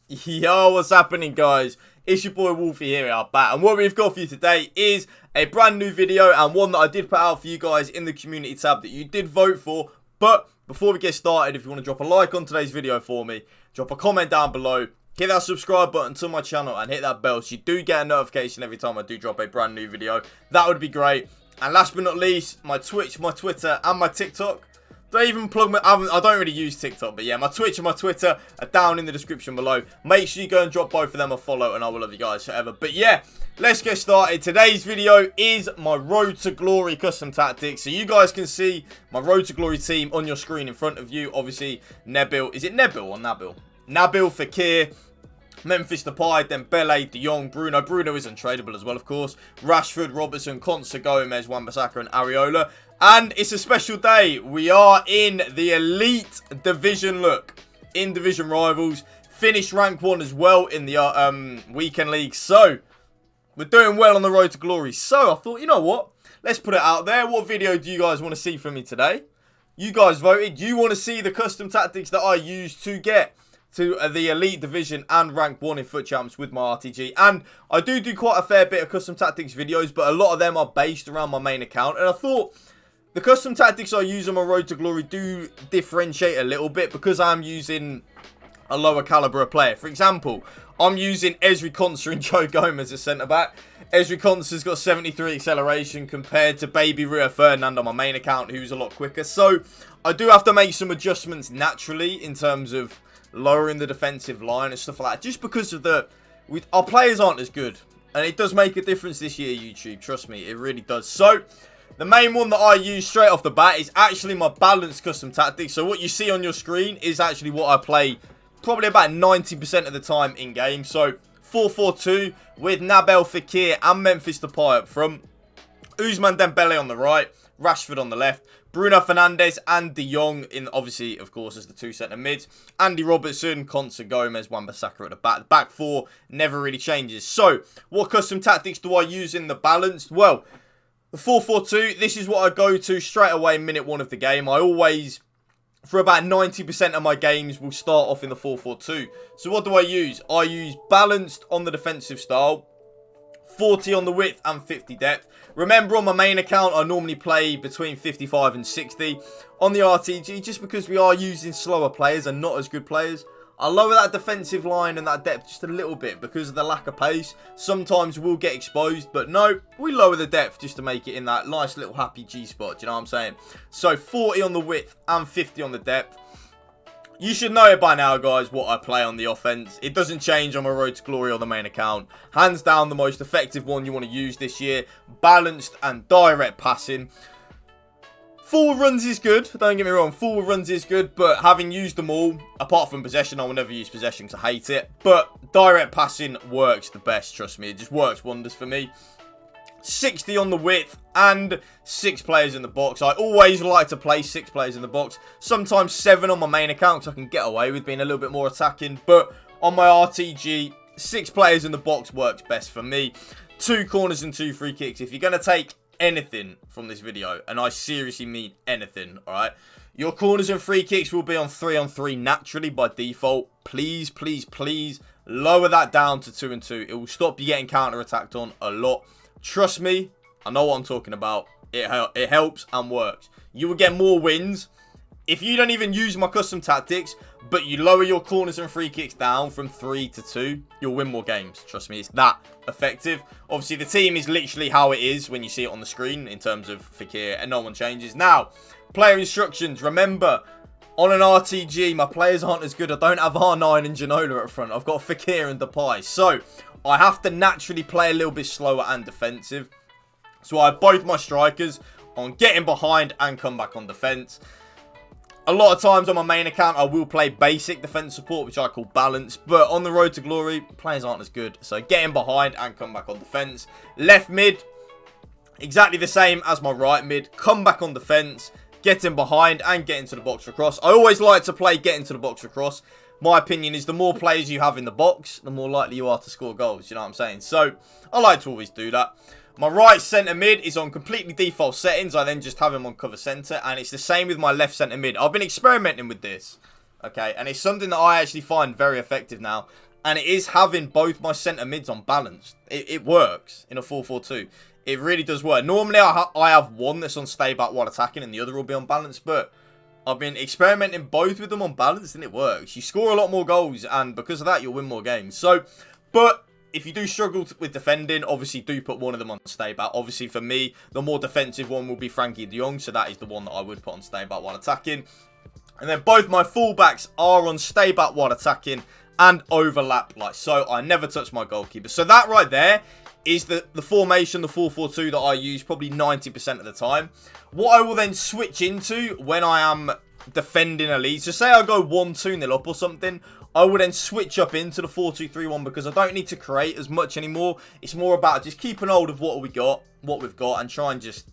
Yo, what's happening, guys? It's your boy Wolfie here at back, and what we've got for you today is a brand new video, and one that I did put out for you guys in the community tab that you did vote for. But before we get started, if you want to drop a like on today's video for me, drop a comment down below, hit that subscribe button to my channel, and hit that bell so you do get a notification every time I do drop a brand new video. That would be great. And last but not least, my Twitch, my Twitter, and my TikTok. Don't even plug my, I don't really use TikTok, but yeah, my Twitch and my Twitter are down in the description below. Make sure you go and drop both of them a follow, and I will love you guys forever. But yeah, let's get started. Today's video is my Road to Glory custom tactics. So you guys can see my Road to Glory team on your screen in front of you. Obviously, Nabil. Is it Nabil or Nabil? Nabil, Fekir, Memphis Depay, Dembele, De Jong, Bruno. Bruno is untradeable as well, of course. Rashford, Robertson, Konsa, Gomez, Wan-Bissaka, and Areola. And it's a special day. We are in the Elite Division look. In Division Rivals. Finished rank 1 as well in the Weekend League. So, we're doing well on the Road to Glory. So, I thought, you know what? Let's put it out there. What video do you guys want to see from me today? You guys voted. You want to see the custom tactics that I use to get to the Elite Division and Rank 1 in Foot Champs with my RTG. And I do quite a fair bit of custom tactics videos, but a lot of them are based around my main account. And I thought the custom tactics I use on my Road to Glory do differentiate a little bit because I'm using a lower caliber of player. For example, I'm using Ezri Konsa and Joe Gomez as centre-back. Ezri Konsa's got 73 acceleration compared to Baby Rio Ferdinand on my main account, who's a lot quicker. So I do have to make some adjustments naturally in terms of lowering the defensive line and stuff like that, just because of our players aren't as good, and it does make a difference this year, YouTube, trust me, it really does. So the main one that I use straight off the bat is actually my balanced custom tactics. So what you see on your screen is actually what I play probably about 90% of the time in game. So 4-4-2 with Nabil, Fekir and Memphis Depay up front, Ousmane Dembele on the right, Rashford on the left, Bruno Fernandes and De Jong in, obviously, of course, as the two centre mids. Andy Robertson, Konsa, Gomez, Wan-Bissaka at the back. The back four never really changes. So, what custom tactics do I use in the balanced? Well, the 4-4-2, this is what I go to straight away minute 1 of the game. I always, for about 90% of my games, will start off in the 4-4-2. So, what do I use? I use balanced on the defensive style, 40 on the width and 50 depth. Remember, on my main account, I normally play between 55 and 60. On the RTG, just because we are using slower players and not as good players, I lower that defensive line and that depth just a little bit because of the lack of pace. Sometimes we'll get exposed, but no, we lower the depth just to make it in that nice little happy G spot, do you know what I'm saying? So 40 on the width and 50 on the depth. You should know it by now, guys, what I play on the offense. It doesn't change on my Road to Glory on the main account. Hands down, the most effective one you want to use this year. Balanced and direct passing. Forward runs is good. Don't get me wrong. Forward runs is good, but having used them all, apart from possession, I will never use possession because I hate it. But direct passing works the best, trust me. It just works wonders for me. 60 on the width and 6 players in the box. I always like to play 6 players in the box. Sometimes 7 on my main account because I can get away with being a little bit more attacking. But on my RTG, 6 players in the box works best for me. 2 corners and 2 free kicks. If you're going to take anything from this video, and I seriously mean anything, alright, your corners and free kicks will be on 3-on-3 naturally by default. Please, please, please lower that down to 2-on-2. It will stop you getting counter-attacked on a lot. Trust me, I know what I'm talking about. It helps and works. You will get more wins if you don't even use my custom tactics, but you lower your corners and free kicks down from 3 to 2. You'll win more games. Trust me, it's that effective. Obviously, the team is literally how it is when you see it on the screen in terms of Fekir, and no one changes. Now, player instructions. Remember, on an RTG, my players aren't as good. I don't have R9 and Ginola at front. I've got Fekir and Depay. So I have to naturally play a little bit slower and defensive. So I have both my strikers on getting behind and come back on defense. A lot of times on my main account, I will play basic defense support, which I call balanced. But on the Road to Glory, players aren't as good. So getting behind and come back on defense. Left mid, exactly the same as my right mid. Come back on defense, getting behind and getting to the box for cross. I always like to play getting to the box for cross. My opinion is the more players you have in the box, the more likely you are to score goals. You know what I'm saying? So, I like to always do that. My right centre mid is on completely default settings. I then just have him on cover centre. And it's the same with my left centre mid. I've been experimenting with this. Okay. And it's something that I actually find very effective now. And it is having both my centre mids on balance. It works in a 4-4-2. It really does work. Normally, I have one that's on stay back while attacking and the other will be on balance. But I've been experimenting both with them on balance and it works. You score a lot more goals and because of that, you'll win more games. So, but if you do struggle with defending, obviously do put one of them on stay back. Obviously, for me, the more defensive one will be Frankie de Jong. So that is the one that I would put on stay back while attacking. And then both my fullbacks are on stay back while attacking and overlap like so. I never touch my goalkeeper. So that right there is the formation, the 4-4-2 that I use probably 90% of the time. What I will then switch into when I am defending a lead, so say I go 1-2-0 up or something, I will then switch up into the 4-2-3-1 because I don't need to create as much anymore. It's more about just keeping hold of what we've got, and try and just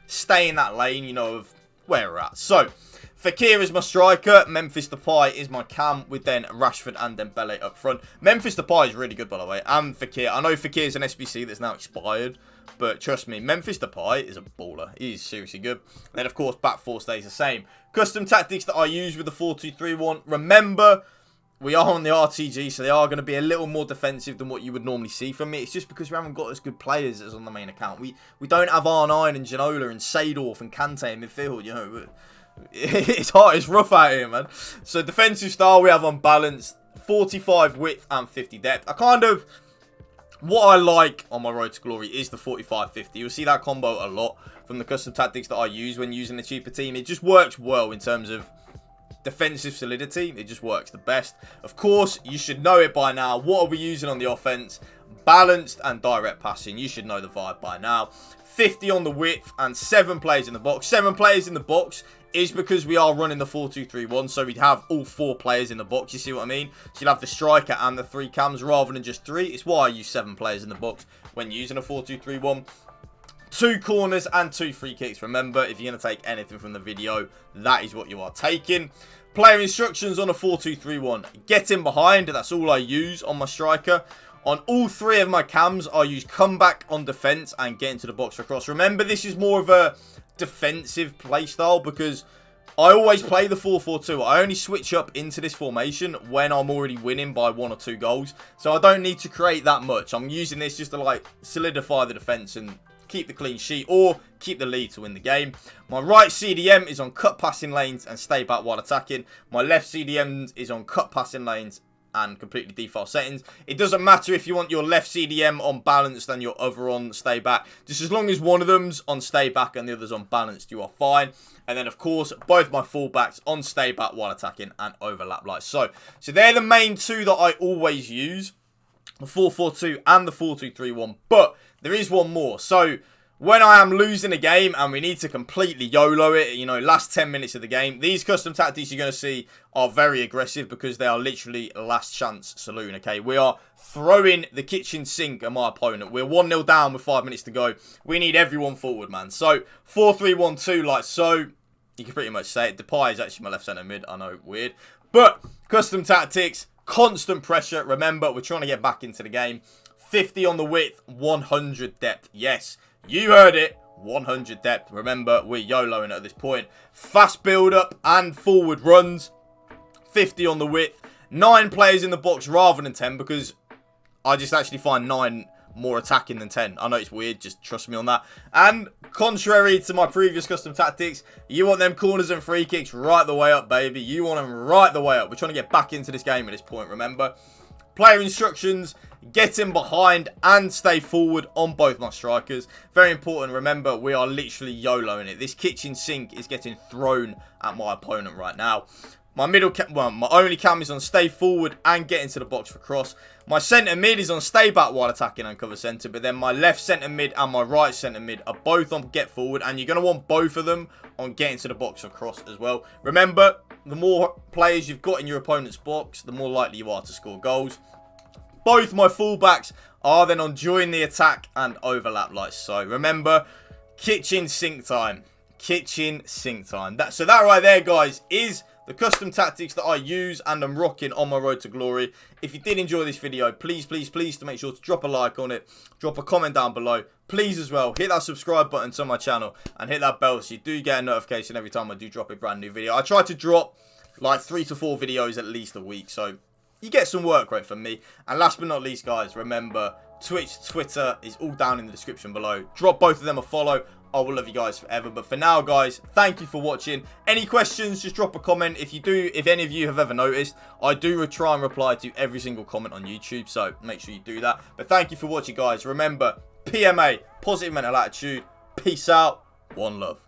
stay in that lane, you know, of where we're at. So, Fekir is my striker. Memphis Depay is my cam with then Rashford and Dembele up front. Memphis Depay is really good, by the way. And Fekir. I know Fekir is an SBC that's now expired. But trust me, Memphis Depay is a baller. He's seriously good. And then, of course, back four stays the same. Custom tactics that I use with the 4-2-3-1. Remember, we are on the RTG, so they are going to be a little more defensive than what you would normally see from me. It's just because we haven't got as good players as on the main account. We don't have R9 and Ginola and Seedorf and Kante in midfield, you know. It's hard, it's rough out here, man. So defensive style we have on balance, 45 width and 50 depth. What I like on my road to glory is the 45-50. You'll see that combo a lot from the custom tactics that I use when using a cheaper team. It just works well in terms of defensive solidity. It just works the best. Of course, you should know it by now. What are we using on the offense? Balanced and direct passing. You should know the vibe by now. 50 on the width and 7 players in the box. 7 players in the box is because we are running the 4-2-3-1, so we'd have all 4 players in the box, you see what I mean? So you'd have the striker and the 3 cams rather than just 3. It's why I use 7 players in the box when using a 4-2-3-1. 2 corners and 2 free kicks. Remember, if you're going to take anything from the video, that is what you are taking. Player instructions on a 4-2-3-1. Get in behind, that's all I use on my striker. On all 3 of my cams, I use comeback on defense and get into the box for cross. Remember, this is more of a defensive playstyle because I always play the 4-4-2. I only switch up into this formation when I'm already winning by 1 or 2 goals. So I don't need to create that much. I'm using this just to like solidify the defense and keep the clean sheet or keep the lead to win the game. My right CDM is on cut passing lanes and stay back while attacking. My left CDM is on cut passing lanes and completely default settings. It doesn't matter if you want your left CDM on balanced and your other on stay back. Just as long as one of them's on stay back and the other's on balanced, you are fine. And then, of course, both my fullbacks on stay back while attacking and overlap like so. So they're the main 2 that I always use. The 4-4-2 and the 4-2-3-1. But there is one more. So when I am losing a game and we need to completely YOLO it, you know, last 10 minutes of the game, these custom tactics you're going to see are very aggressive because they are literally last chance saloon, okay? We are throwing the kitchen sink at my opponent. We're 1-0 down with 5 minutes to go. We need everyone forward, man. So 4-3-1-2 like so. You can pretty much say it. Depay is actually my left centre mid. I know, weird. But custom tactics, constant pressure. Remember, we're trying to get back into the game. 50 on the width, 100 depth. Yes. You heard it, 100 depth. Remember, we're YOLOing at this point. Fast build-up and forward runs. 50 on the width. 9 players in the box rather than 10 because I just actually find 9 more attacking than 10. I know it's weird, just trust me on that. And contrary to my previous custom tactics, you want them corners and free kicks right the way up, baby. You want them right the way up. We're trying to get back into this game at this point, remember. Player instructions, get in behind and stay forward on both my strikers. Very important. Remember, we are literally YOLOing it. This kitchen sink is getting thrown at my opponent right now. My my only cam is on stay forward and get into the box for cross. My centre mid is on stay back while attacking and cover centre. But then my left centre mid and my right centre mid are both on get forward. And you're going to want both of them on get into the box for cross as well. Remember, the more players you've got in your opponent's box, the more likely you are to score goals. Both my fullbacks are then on join the attack and overlap like so. Remember, kitchen sink time. Kitchen sink time. So that right there, guys, is the custom tactics that I use and I'm rocking on my road to glory. If you did enjoy this video, please, please, please to make sure to drop a like on it. Drop a comment down below. Please as well, hit that subscribe button to my channel and hit that bell so you do get a notification every time I do drop a brand new video. I try to drop like 3 to 4 videos at least a week, so you get some work rate from me. And last but not least, guys, remember, Twitch, Twitter is all down in the description below. Drop both of them a follow. I will love you guys forever. But for now, guys, thank you for watching. Any questions, just drop a comment. If any of you have ever noticed, I do try and reply to every single comment on YouTube. So make sure you do that. But thank you for watching, guys. Remember, PMA, positive mental attitude. Peace out. One love.